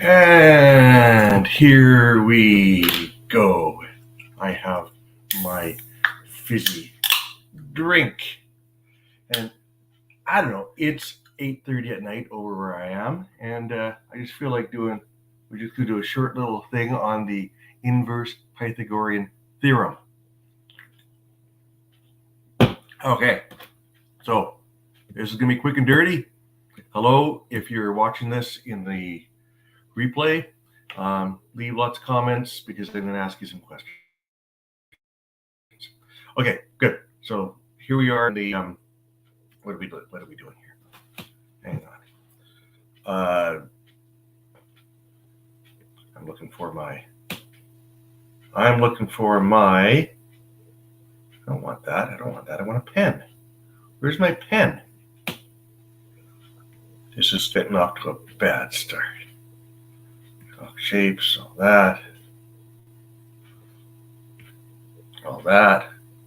And here we go. I have my fizzy drink. And I don't know, it's 8:30 at night over where I am. And I just feel like we just could do a short little thing on the inverse Pythagorean theorem. Okay, so this is going to be quick and dirty. Hello, if you're watching this in the replay, leave lots of comments because I'm going to ask you some questions. Okay, good. So here we are in the what are we doing here? Hang on. I'm looking for my I don't want that. I want a pen. Where's my pen? This is getting off to a bad start. Talk shapes, all that.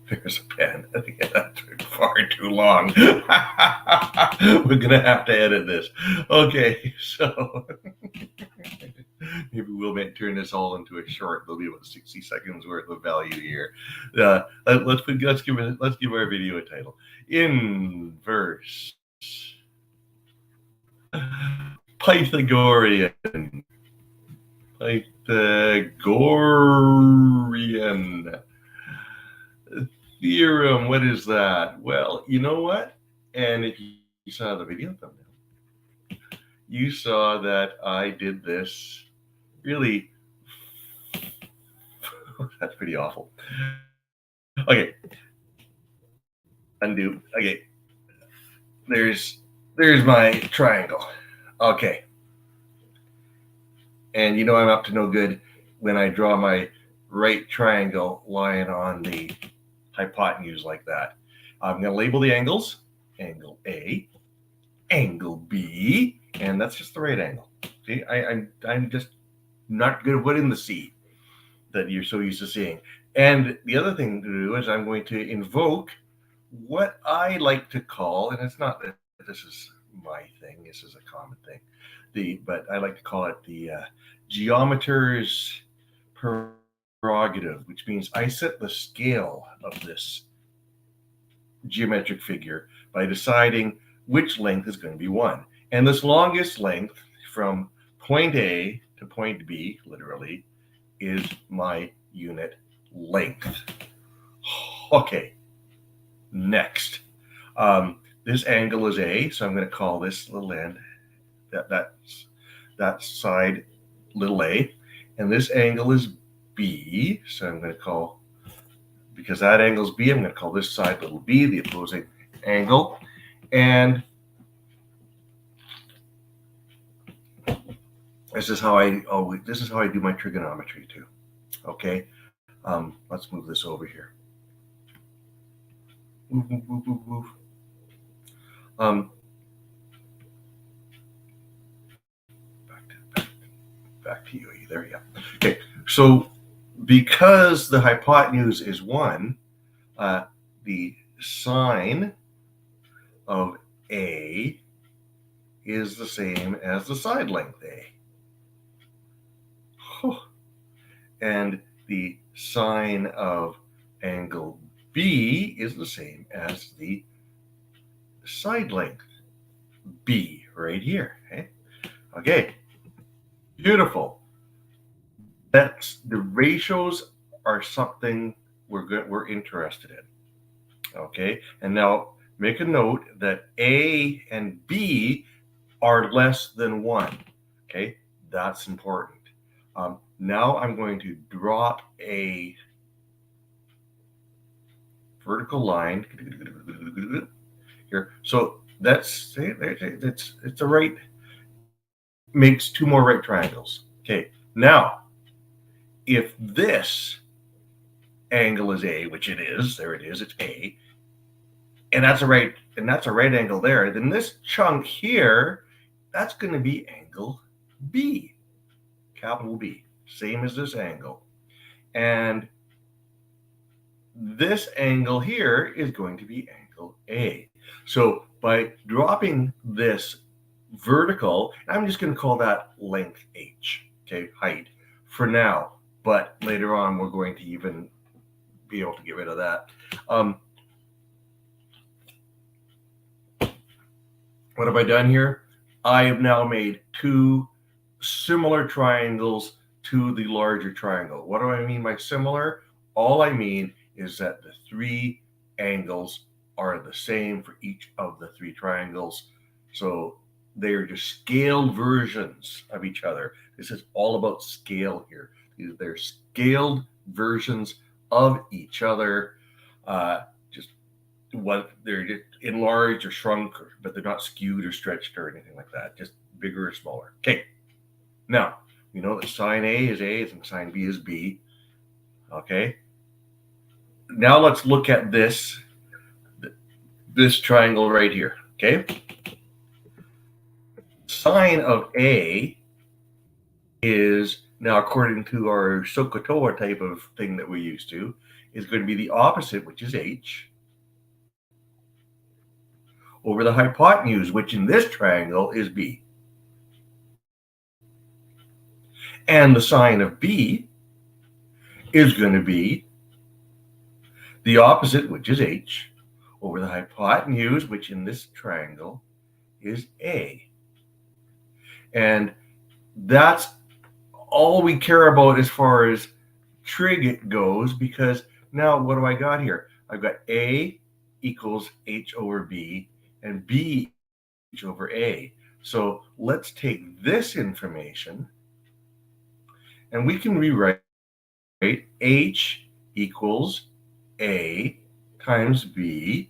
There's a pen. I think that took far too long. We're gonna have to edit this. Okay, so maybe we'll turn this all into a short. There'll be about 60 seconds worth of value here. Let's give our video a title. Inverse Pythagorean. Theorem. What is that? Well, you know what? And if you saw the video thumbnail, you saw that I did this really. That's pretty awful. Okay. Undo. Okay. There's my triangle. Okay. And you know I'm up to no good when I draw my right triangle lying on the hypotenuse like that. I'm going to label the angles. Angle A, angle B, and that's just the right angle. See, I'm just not good at putting the C that you're so used to seeing. And the other thing to do is I'm going to invoke what I like to call, and it's not that this is my thing, this is a common thing, but I like to call it the geometer's prerogative, which means I set the scale of this geometric figure by deciding which length is going to be 1. And this longest length from point A to point B, literally, is my unit length. Okay, next. This angle is A, so I'm going to call this little end, that side little a, and this angle is B, so I'm going to call, because that angle is B, I'm going to call this side little b, the opposing angle, and this is how I do my trigonometry too. Okay, let's move this over here. Move. Back to you. Are you there? Yeah. Okay. So because the hypotenuse is 1, the sine of A is the same as the side length A. And the sine of angle B is the same as the side length B right here. Okay. Beautiful. That's the ratios are something we're interested in. Okay, and now make a note that A and B are less than 1. Okay, that's important. Now I'm going to drop a vertical line here. So it's a right, makes 2 more right triangles. Okay, now if this angle is A, which it is, there it is, it's A, and that's a right angle there, then this chunk here, that's going to be angle B, capital B, same as this angle. And this angle here is going to be angle A. So by dropping this vertical. I'm just going to call that length h, okay, height for now. But later on, we're going to even be able to get rid of that. What have I done here? I have now made two similar triangles to the larger triangle. What do I mean by similar? All I mean is that the three angles are the same for each of the three triangles. So they are just scaled versions of each other. This is all about scale here. They're scaled versions of each other. Just what they're just enlarged or shrunk, but they're not skewed or stretched or anything like that. Just bigger or smaller. Okay. Now, we know that sine A is A and sine B is B. Okay. Now let's look at this triangle right here. Okay. Sine of A is now, according to our SOHCAHTOA type of thing that we're used to, is going to be the opposite, which is H, over the hypotenuse, which in this triangle is B. And the sine of B is going to be the opposite, which is H, over the hypotenuse, which in this triangle is A. And that's all we care about as far as trig goes, because now what do I got here? I've got A equals H over B and B H over A. So let's take this information and we can rewrite H equals A times B.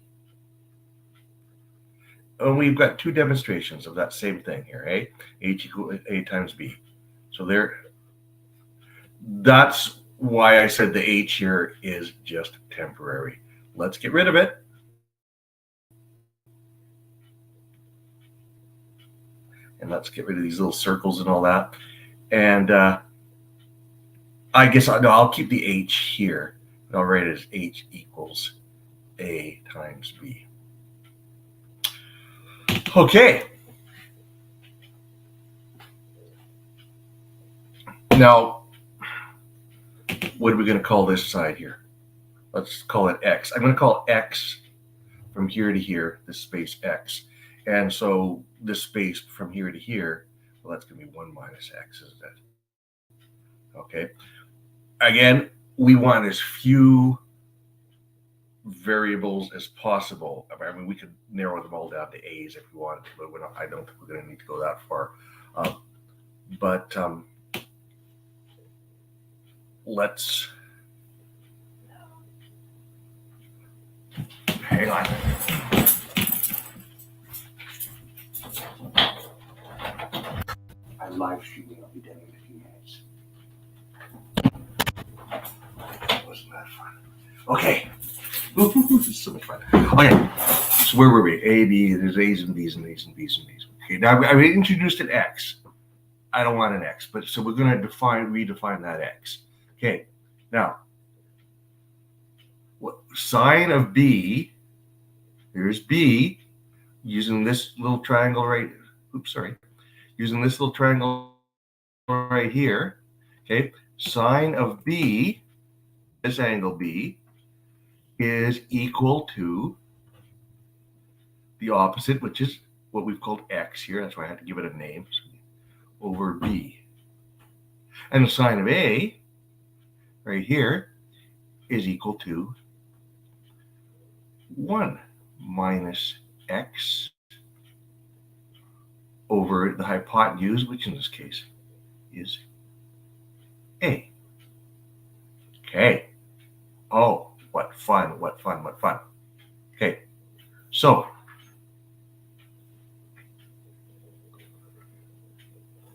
And we've got two demonstrations of that same thing here, eh? H equals A times B. So that's why I said the H here is just temporary. Let's get rid of it. And let's get rid of these little circles and all that. And I guess I'll keep the H here. And I'll write it as H equals A times B. Okay. Now, what are we going to call this side here? Let's call it X. I'm going to call X from here to here, this space X. And so this space from here to here, well, that's going to be 1 minus X, isn't it? Okay. Again, we want as few variables as possible. I mean, we could narrow them all down to A's if we wanted to, but I don't think we're going to need to go that far. Let's hang on. I'm live streaming. I'll be done in a few minutes. Wasn't that fun? Okay. So much fun. Okay. So where were we? A, B. There's A's and B's and A's and B's and B's. Okay. Now I introduced an X. I don't want an X, but so we're going to redefine that X. Okay. Now, sine of B, here's B, using this little triangle right, using this little triangle right here, okay, sine of B, this angle B, is equal to the opposite, which is what we've called X here, that's why I had to give it a name, over B. And the sine of A, right here, is equal to 1 minus X over the hypotenuse, which in this case is A. Okay. Oh, what fun, what fun, what fun. Okay. So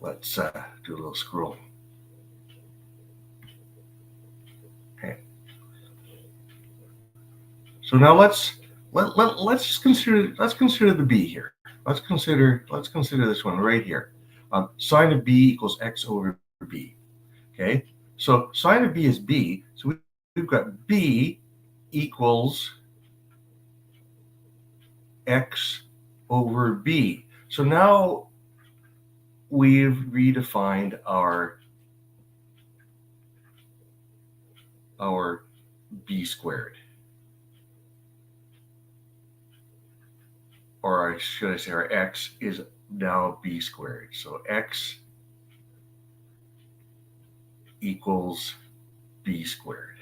let's do a little scrolling. Okay. So now let's consider the B here. Let's consider this one right here. Sine of B equals X over B. Okay. So sine of B is B. So we've got B equals X over B. So now we've redefined our b squared. Or should I say our x is now b squared. So x equals b squared.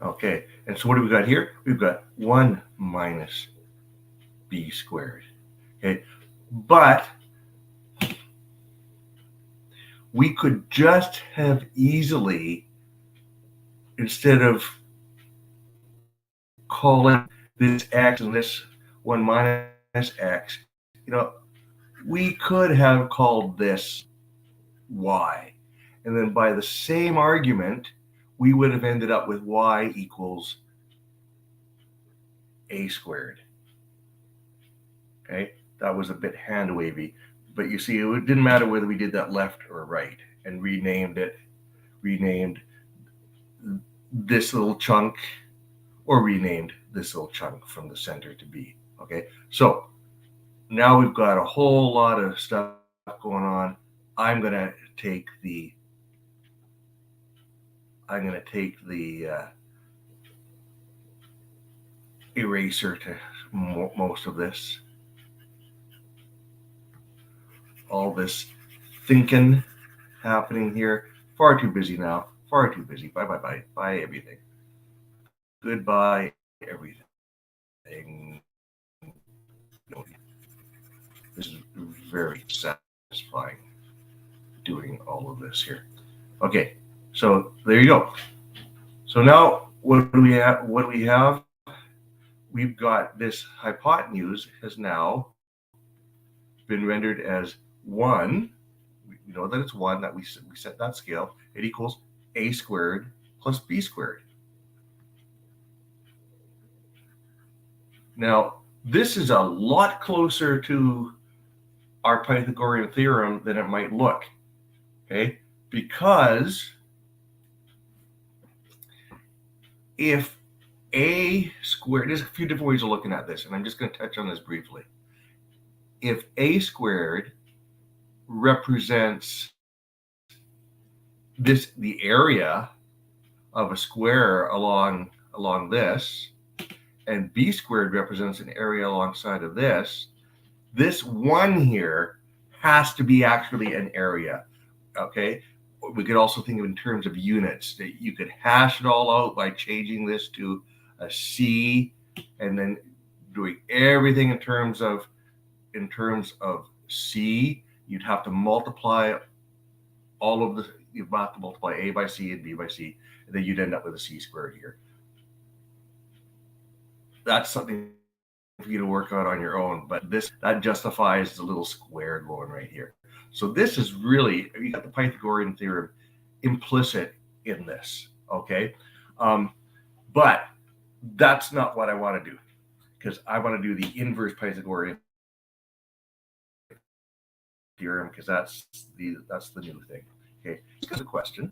Okay, and so what do we got here? We've got 1 minus b squared. Okay, but we could just have easily, instead of calling this x and this 1 minus x, we could have called this y. And then by the same argument, we would have ended up with y equals a squared. Okay, that was a bit hand wavy, but you see, it didn't matter whether we did that left or right and renamed this little chunk or renamed this little chunk from the center to b. Okay, so now we've got a whole lot of stuff going on. I'm going to take the eraser to most of this. All this thinking happening here. Far too busy now. Far too busy. Bye, bye, bye. Bye, everything. Goodbye, everything. This is very satisfying doing all of this here. Okay, so there you go. So now what do we have? We've got this hypotenuse has now been rendered as 1. We know that it's 1, that we set that scale. It equals a squared plus b squared. Now, this is a lot closer to our Pythagorean theorem than it might look, okay? Because if a squared, there's a few different ways of looking at this, and I'm just going to touch on this briefly. If a squared represents the area of a square along this, and b squared represents an area alongside of this 1 here has to be actually an area, okay? We could also think of in terms of units. That you could hash it all out by changing this to a c, and then doing everything in terms of c. You'd have to multiply all of the. You'd have to multiply a by c and b by c, and then you'd end up with a c squared here. That's something for you to work out on your own, but that justifies the little square going right here. So this is really, you got the Pythagorean theorem implicit in this, okay? But that's not what I want to do, because I want to do the inverse Pythagorean theorem, because that's the new thing. Okay, here's a question.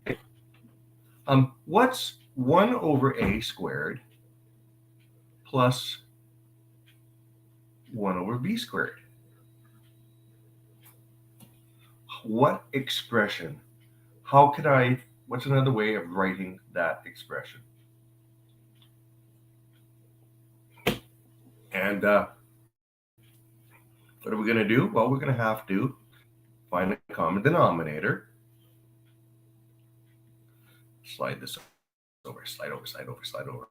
What's 1 over a squared plus 1 over b squared? What expression? What's another way of writing that expression? And what are we going to do? Well, we're going to have to find a common denominator. Slide this over, slide over.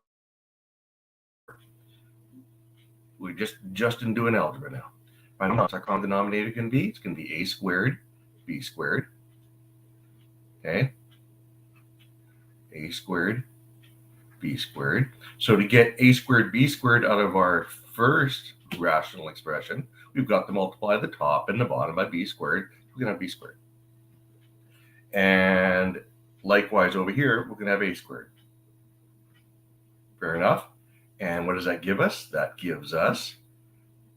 We're just in doing algebra now. Find out what our common denominator can be. It's going to be a squared, b squared. Okay. A squared, b squared. So to get a squared, b squared out of our first rational expression, we've got to multiply the top and the bottom by b squared. We're going to have b squared. And likewise over here, we're going to have a squared. Fair enough. And what does that give us? That gives us,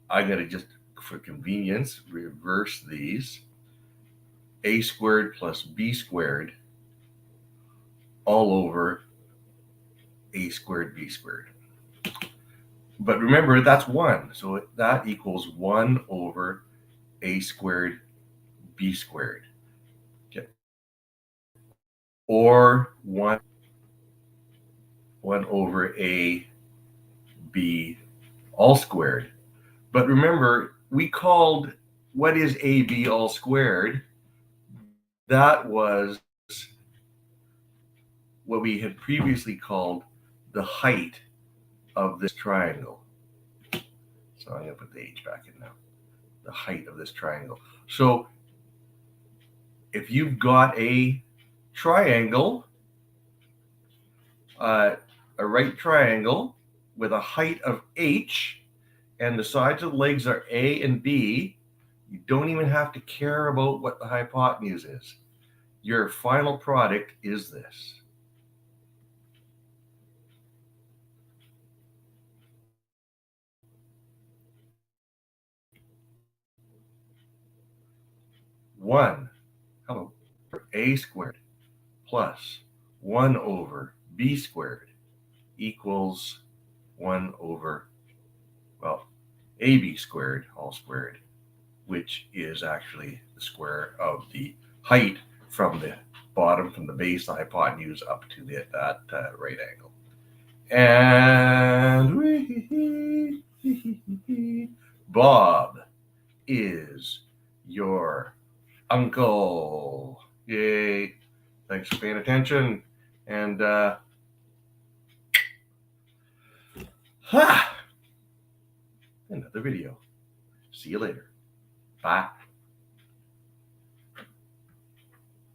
I'm going to just, for convenience, reverse these. A squared plus b squared all over a squared, b squared. But remember, that's 1. So that equals 1 over a squared b squared. Okay. Or 1 over a b all squared. But remember, we called what is ab all squared? That was what we had previously called the height of this triangle. So I'm going to put the h back in now. The height of this triangle. So if you've got a triangle, a right triangle with a height of h, and the sides of the legs are a and b, you don't even have to care about what the hypotenuse is. Your final product is this. One, hello, a squared plus 1 over b squared equals 1 over, well, ab squared all squared, which is actually the square of the height from the bottom, from the base, the hypotenuse, up to that right angle. And Bob is your uncle. Yay. Thanks for paying attention. And another video. See you later. Bye.